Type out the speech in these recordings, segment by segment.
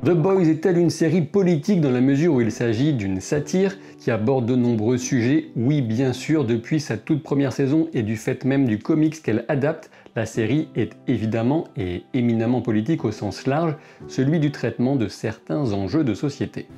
The Boys est-elle une série politique dans la mesure où il s'agit d'une satire qui aborde de nombreux sujets? Oui, bien sûr, depuis sa toute première saison et du fait même du comics qu'elle adapte, la série est évidemment et éminemment politique au sens large, celui du traitement de certains enjeux de société.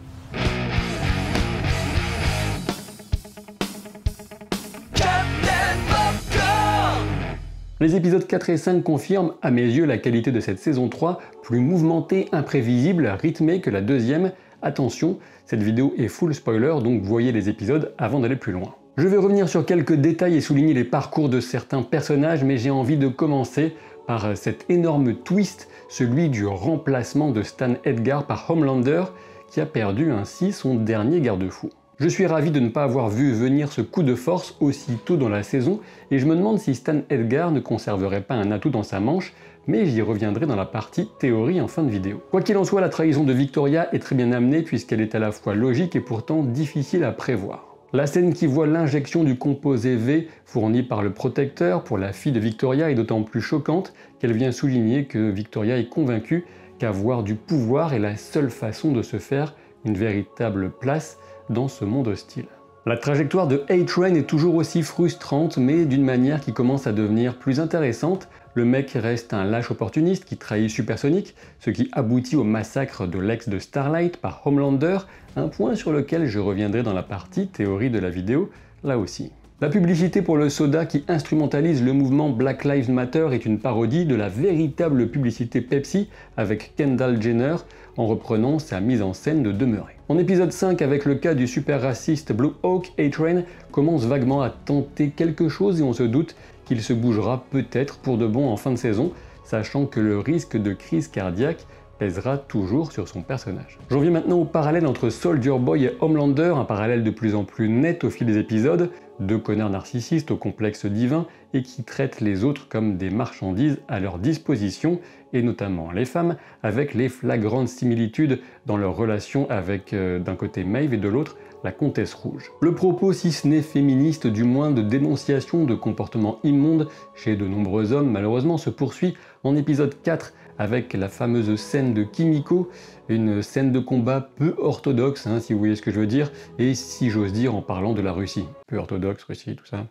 Les épisodes 4 et 5 confirment, à mes yeux, la qualité de cette saison 3, plus mouvementée, imprévisible, rythmée que la deuxième. Attention, cette vidéo est full spoiler, donc voyez les épisodes avant d'aller plus loin. Je vais revenir sur quelques détails et souligner les parcours de certains personnages, mais j'ai envie de commencer par cet énorme twist, celui du remplacement de Stan Edgar par Homelander, qui a perdu ainsi son dernier garde-fou. Je suis ravi de ne pas avoir vu venir ce coup de force aussi tôt dans la saison et je me demande si Stan Edgar ne conserverait pas un atout dans sa manche, mais j'y reviendrai dans la partie théorie en fin de vidéo. Quoi qu'il en soit, la trahison de Victoria est très bien amenée puisqu'elle est à la fois logique et pourtant difficile à prévoir. La scène qui voit l'injection du composé V fourni par le protecteur pour la fille de Victoria est d'autant plus choquante qu'elle vient souligner que Victoria est convaincue qu'avoir du pouvoir est la seule façon de se faire une véritable place dans ce monde hostile. La trajectoire de A-Train est toujours aussi frustrante, mais d'une manière qui commence à devenir plus intéressante. Le mec reste un lâche opportuniste qui trahit Supersonic, ce qui aboutit au massacre de l'ex de Starlight par Homelander, un point sur lequel je reviendrai dans la partie théorie de la vidéo, là aussi. La publicité pour le soda qui instrumentalise le mouvement Black Lives Matter est une parodie de la véritable publicité Pepsi avec Kendall Jenner en reprenant sa mise en scène de demeurer. En épisode 5, avec le cas du super raciste Blue Hawk, A-Train commence vaguement à tenter quelque chose et on se doute qu'il se bougera peut-être pour de bon en fin de saison, sachant que le risque de crise cardiaque pèsera toujours sur son personnage. J'en viens maintenant au parallèle entre Soldier Boy et Homelander, un parallèle de plus en plus net au fil des épisodes, deux connards narcissistes au complexe divin et qui traitent les autres comme des marchandises à leur disposition, et notamment les femmes, avec les flagrantes similitudes dans leur relation avec d'un côté Maeve et de l'autre la Comtesse Rouge. Le propos, si ce n'est féministe, du moins de dénonciation de comportements immondes chez de nombreux hommes, malheureusement se poursuit en épisode 4 avec la fameuse scène de Kimiko, une scène de combat peu orthodoxe, si vous voyez ce que je veux dire, et si j'ose dire en parlant de la Russie. Peu orthodoxe, Russie, tout ça.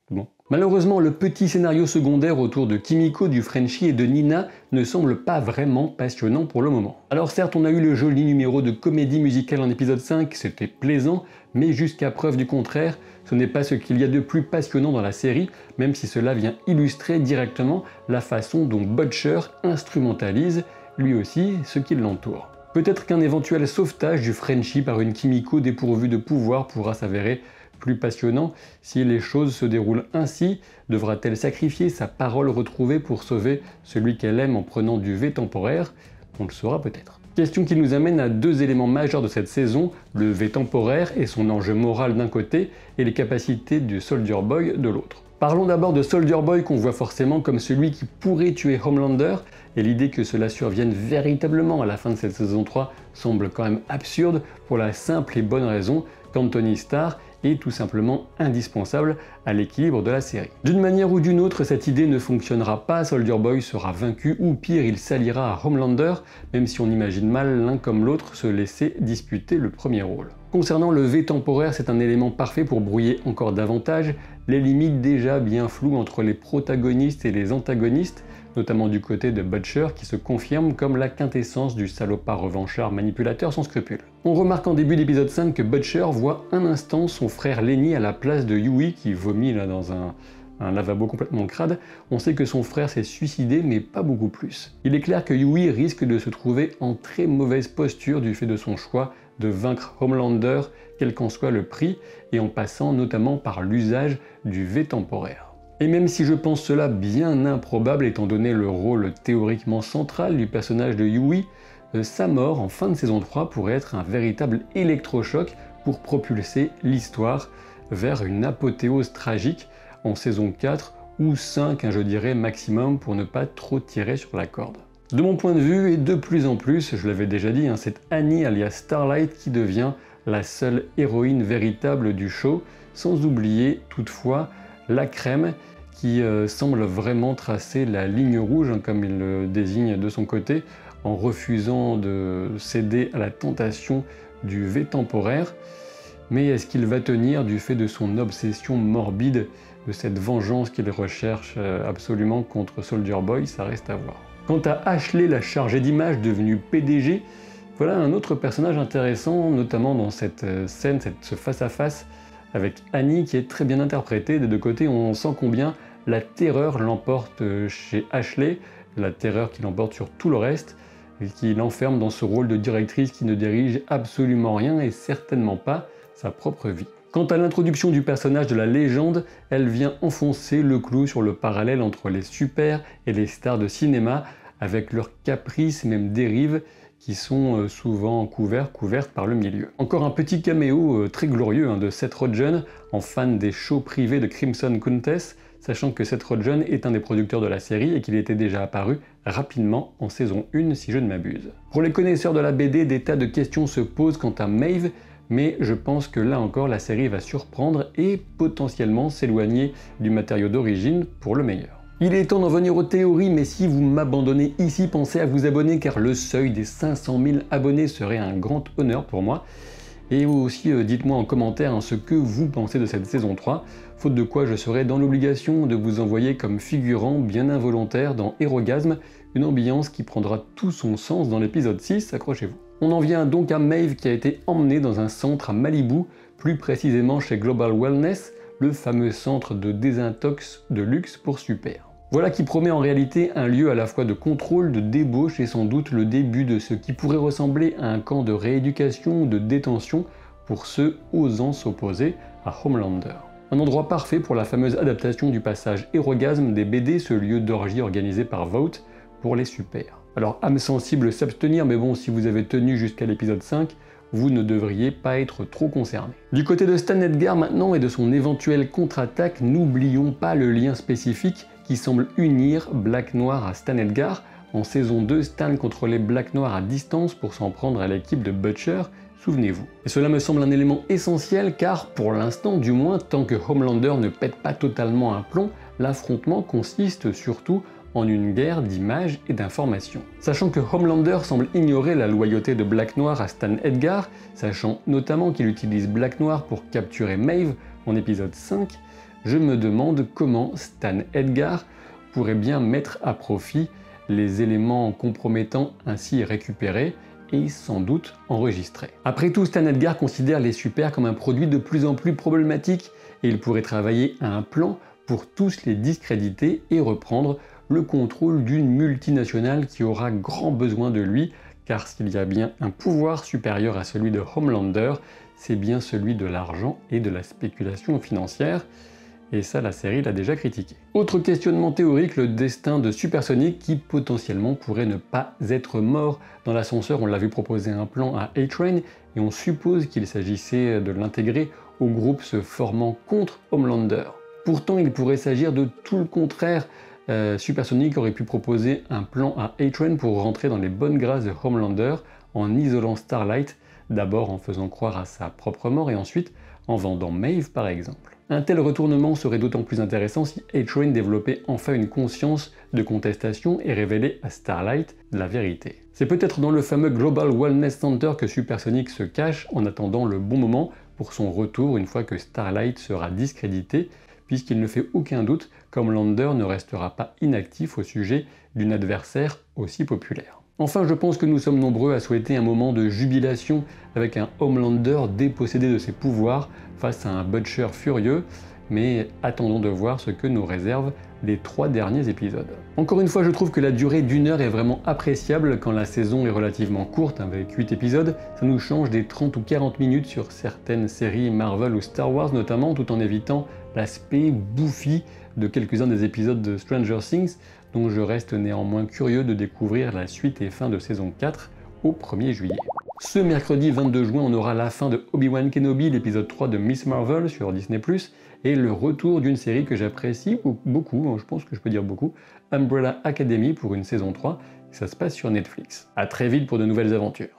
Bon. Malheureusement, le petit scénario secondaire autour de Kimiko, du Frenchie et de Nina ne semble pas vraiment passionnant pour le moment. Alors certes, on a eu le joli numéro de comédie musicale en épisode 5, c'était plaisant, mais jusqu'à preuve du contraire, ce n'est pas ce qu'il y a de plus passionnant dans la série, même si cela vient illustrer directement la façon dont Butcher instrumentalise, lui aussi, ce qui l'entoure. Peut-être qu'un éventuel sauvetage du Frenchie par une Kimiko dépourvue de pouvoir pourra s'avérer plus passionnant. Si les choses se déroulent ainsi, devra-t-elle sacrifier sa parole retrouvée pour sauver celui qu'elle aime en prenant du V temporaire? On le saura peut-être. Question qui nous amène à deux éléments majeurs de cette saison, le V temporaire et son enjeu moral d'un côté, et les capacités du Soldier Boy de l'autre. Parlons d'abord de Soldier Boy qu'on voit forcément comme celui qui pourrait tuer Homelander, et l'idée que cela survienne véritablement à la fin de cette saison 3 semble quand même absurde pour la simple et bonne raison qu'Anthony Starr est tout simplement indispensable à l'équilibre de la série. D'une manière ou d'une autre, cette idée ne fonctionnera pas, Soldier Boy sera vaincu ou pire, il s'alliera à Homelander, même si on imagine mal l'un comme l'autre se laisser disputer le premier rôle. Concernant le V temporaire, c'est un élément parfait pour brouiller encore davantage les limites déjà bien floues entre les protagonistes et les antagonistes, notamment du côté de Butcher qui se confirme comme la quintessence du salopard revanchard manipulateur sans scrupules. On remarque en début d'épisode 5 que Butcher voit un instant son frère Lenny à la place de Yui qui vomit là dans un lavabo complètement crade. On sait que son frère s'est suicidé mais pas beaucoup plus. Il est clair que Yui risque de se trouver en très mauvaise posture du fait de son choix de vaincre Homelander quel qu'en soit le prix et en passant notamment par l'usage du V temporaire. Et même si je pense cela bien improbable étant donné le rôle théoriquement central du personnage de Yui, sa mort en fin de saison 3 pourrait être un véritable électrochoc pour propulser l'histoire vers une apothéose tragique en saison 4 ou 5, je dirais maximum, pour ne pas trop tirer sur la corde. De mon point de vue, et de plus en plus, je l'avais déjà dit, c'est Annie alias Starlight qui devient la seule héroïne véritable du show, sans oublier toutefois la crème qui semble vraiment tracer la ligne rouge, comme il le désigne de son côté, en refusant de céder à la tentation du V temporaire. Mais est-ce qu'il va tenir du fait de son obsession morbide, de cette vengeance qu'il recherche absolument contre Soldier Boy? Ça reste à voir. Quant à Ashley, la chargée d'image devenue PDG, voilà un autre personnage intéressant, notamment dans cette scène, ce face-à-face avec Annie qui est très bien interprétée. Des deux côtés, on sent combien la terreur l'emporte chez Ashley, la terreur qui l'emporte sur tout le reste, et qui l'enferme dans ce rôle de directrice qui ne dirige absolument rien et certainement pas sa propre vie. Quant à l'introduction du personnage de la légende, elle vient enfoncer le clou sur le parallèle entre les super et les stars de cinéma, avec leurs caprices et même dérives qui sont souvent couvertes par le milieu. Encore un petit caméo très glorieux de Seth Rogen, en fan des shows privés de Crimson Countess, sachant que Seth Rogen est un des producteurs de la série et qu'il était déjà apparu rapidement en saison 1 si je ne m'abuse. Pour les connaisseurs de la BD, des tas de questions se posent quant à Maeve, mais je pense que là encore la série va surprendre et potentiellement s'éloigner du matériau d'origine pour le meilleur. Il est temps d'en venir aux théories, mais si vous m'abandonnez ici, pensez à vous abonner car le seuil des 500 000 abonnés serait un grand honneur pour moi. Et aussi dites-moi en commentaire ce que vous pensez de cette saison 3, faute de quoi je serai dans l'obligation de vous envoyer comme figurant bien involontaire dans Hérogasme, une ambiance qui prendra tout son sens dans l'épisode 6, accrochez-vous. On en vient donc à Maeve qui a été emmenée dans un centre à Malibu, plus précisément chez Global Wellness, le fameux centre de désintox de luxe pour super. Voilà qui promet en réalité un lieu à la fois de contrôle, de débauche et sans doute le début de ce qui pourrait ressembler à un camp de rééducation ou de détention pour ceux osant s'opposer à Homelander. Un endroit parfait pour la fameuse adaptation du passage Hérogasme des BD, ce lieu d'orgie organisé par Vought pour les super. Alors âme sensible s'abstenir, mais bon, si vous avez tenu jusqu'à l'épisode 5, vous ne devriez pas être trop concerné. Du côté de Stan Edgar maintenant et de son éventuelle contre-attaque, n'oublions pas le lien spécifique qui semble unir Black Noir à Stan Edgar. En saison 2, Stan contrôlait Black Noir à distance pour s'en prendre à l'équipe de Butcher, souvenez-vous. Et cela me semble un élément essentiel car, pour l'instant du moins, tant que Homelander ne pète pas totalement un plomb, l'affrontement consiste surtout en une guerre d'images et d'informations. Sachant que Homelander semble ignorer la loyauté de Black Noir à Stan Edgar, sachant notamment qu'il utilise Black Noir pour capturer Maeve en épisode 5, je me demande comment Stan Edgar pourrait bien mettre à profit les éléments compromettants ainsi récupérés et sans doute enregistrés. Après tout, Stan Edgar considère les super comme un produit de plus en plus problématique et il pourrait travailler à un plan pour tous les discréditer et reprendre le contrôle d'une multinationale qui aura grand besoin de lui, car s'il y a bien un pouvoir supérieur à celui de Homelander, c'est bien celui de l'argent et de la spéculation financière, et ça la série l'a déjà critiqué. Autre questionnement théorique, le destin de Supersonic qui potentiellement pourrait ne pas être mort. Dans l'ascenseur, on l'a vu proposer un plan à A-Train, et on suppose qu'il s'agissait de l'intégrer au groupe se formant contre Homelander. Pourtant, il pourrait s'agir de tout le contraire. Supersonic aurait pu proposer un plan à A-Train pour rentrer dans les bonnes grâces de Homelander en isolant Starlight, d'abord en faisant croire à sa propre mort et ensuite en vendant Maeve par exemple. Un tel retournement serait d'autant plus intéressant si A-Train développait enfin une conscience de contestation et révélait à Starlight la vérité. C'est peut-être dans le fameux Global Wellness Center que Supersonic se cache en attendant le bon moment pour son retour une fois que Starlight sera discrédité, puisqu'il ne fait aucun doute qu'Homelander ne restera pas inactif au sujet d'une adversaire aussi populaire. Enfin, je pense que nous sommes nombreux à souhaiter un moment de jubilation avec un Homelander dépossédé de ses pouvoirs face à un Butcher furieux, mais attendons de voir ce que nous réservent les 3 derniers épisodes. Encore une fois, je trouve que la durée d'1 heure est vraiment appréciable quand la saison est relativement courte, avec 8 épisodes. Ça nous change des 30 ou 40 minutes sur certaines séries Marvel ou Star Wars notamment, tout en évitant l'aspect bouffi de quelques-uns des épisodes de Stranger Things, dont je reste néanmoins curieux de découvrir la suite et fin de saison 4 au 1er juillet. Ce mercredi 22 juin, on aura la fin de Obi-Wan Kenobi, l'épisode 3 de Miss Marvel sur Disney+, et le retour d'une série que j'apprécie beaucoup, je pense que je peux dire beaucoup, Umbrella Academy pour une saison 3, ça se passe sur Netflix. A très vite pour de nouvelles aventures.